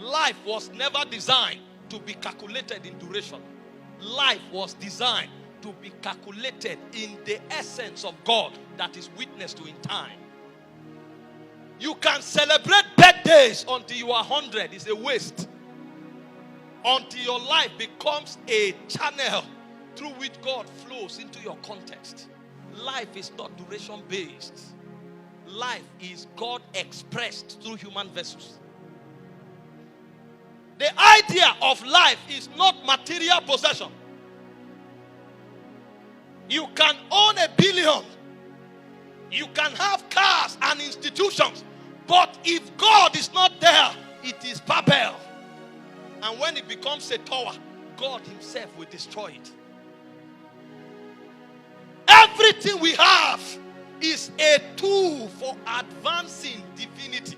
Life was never designed to be calculated in duration. Life was designed to be calculated in the essence of God that is witnessed to in time. You can celebrate birthdays until you are 100. It's a waste. Until your life becomes a channel through which God flows into your context. Life is not duration based. Life is God expressed through human vessels. The idea of life is not material possession. You can own 1 billion. You can have cars and institutions. But if God is not there, it is Babel. And when it becomes a tower, God himself will destroy it. Everything we have is a tool for advancing divinity.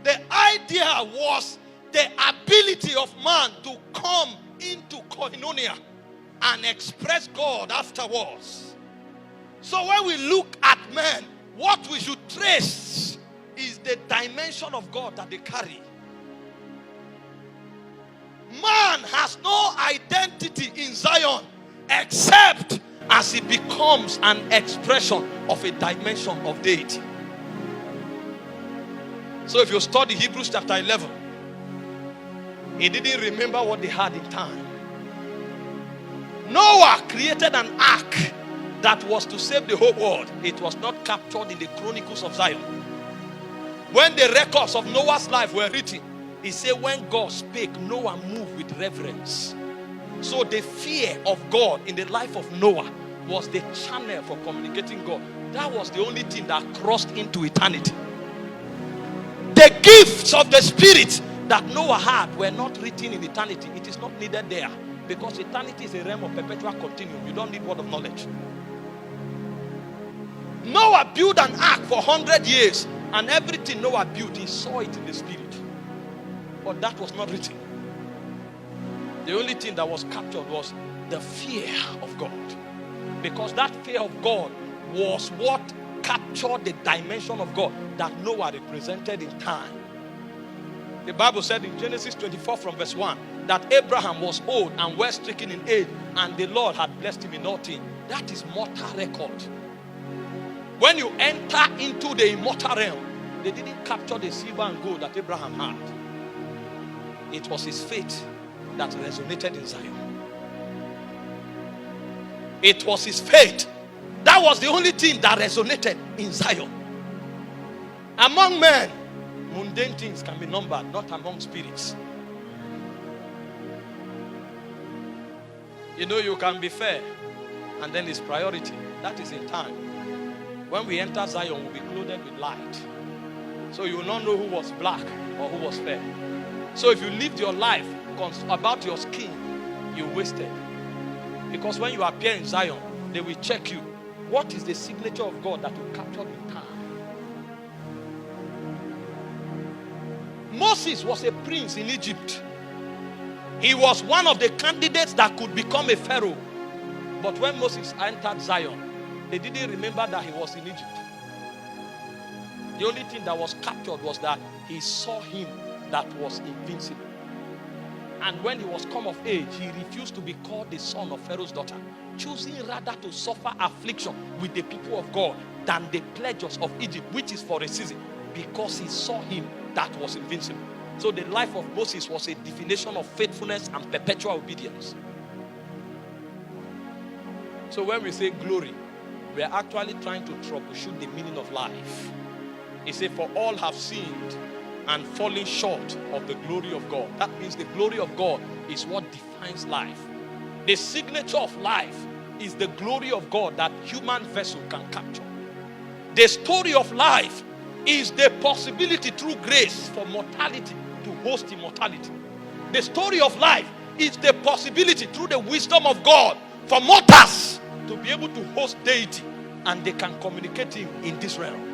The idea was the ability of man to come into koinonia and express God afterwards. So when we look at men, what we should trace is the dimension of God that they carry. Man has no identity in Zion except as he becomes an expression of a dimension of deity. So if you study Hebrews chapter 11, he didn't remember what they had in time. Noah created an ark that was to save the whole world. It was not captured in the Chronicles of Zion. When the records of Noah's life were written, he said when God spake, Noah moved with reverence. So the fear of God in the life of Noah was the channel for communicating God. That was the only thing that crossed into eternity. The gifts of the Spirit that Noah had were not written in eternity. It is not needed there. Because eternity is a realm of perpetual continuum. You don't need word of knowledge. Noah built an ark for 100 years. And everything Noah built, he saw it in the Spirit. But that was not written. The only thing that was captured was the fear of God. Because that fear of God was what captured the dimension of God that Noah represented in time. The Bible said in Genesis 24 from verse 1 that Abraham was old and well stricken in age, and the Lord had blessed him in all things. That is mortal record. When you enter into the immortal realm, they didn't capture the silver and gold that Abraham had. It was his faith that resonated in Zion. It was his faith. That was the only thing that resonated in Zion. Among men, mundane things can be numbered, not among spirits. You know, you can be fair, and then it's priority. That is in time. When we enter Zion, we'll be clothed with light. So you will not know who was black or who was fair. So if you lived your life about your skin, you wasted. Because when you appear in Zion, they will check you. What is the signature of God that will capture in time? Moses was a prince in Egypt. He was one of the candidates that could become a pharaoh. But when Moses entered Zion, they didn't remember that he was in Egypt. The only thing that was captured was that he saw him that was invincible. And when he was come of age, he refused to be called the son of Pharaoh's daughter, choosing rather to suffer affliction with the people of God than the pleasures of Egypt, which is for a season, because he saw him that was invincible. So the life of Moses was a definition of faithfulness and perpetual obedience. So when we say glory, we are actually trying to troubleshoot the meaning of life. He said, for all have sinned and falling short of the glory of God. That means the glory of God is what defines life. The signature of life is the glory of God that human vessel can capture. The story of life is the possibility through grace for mortality to host immortality. The story of life is the possibility through the wisdom of God for mortals to be able to host deity, and they can communicate him in this realm.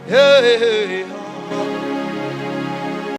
Hey,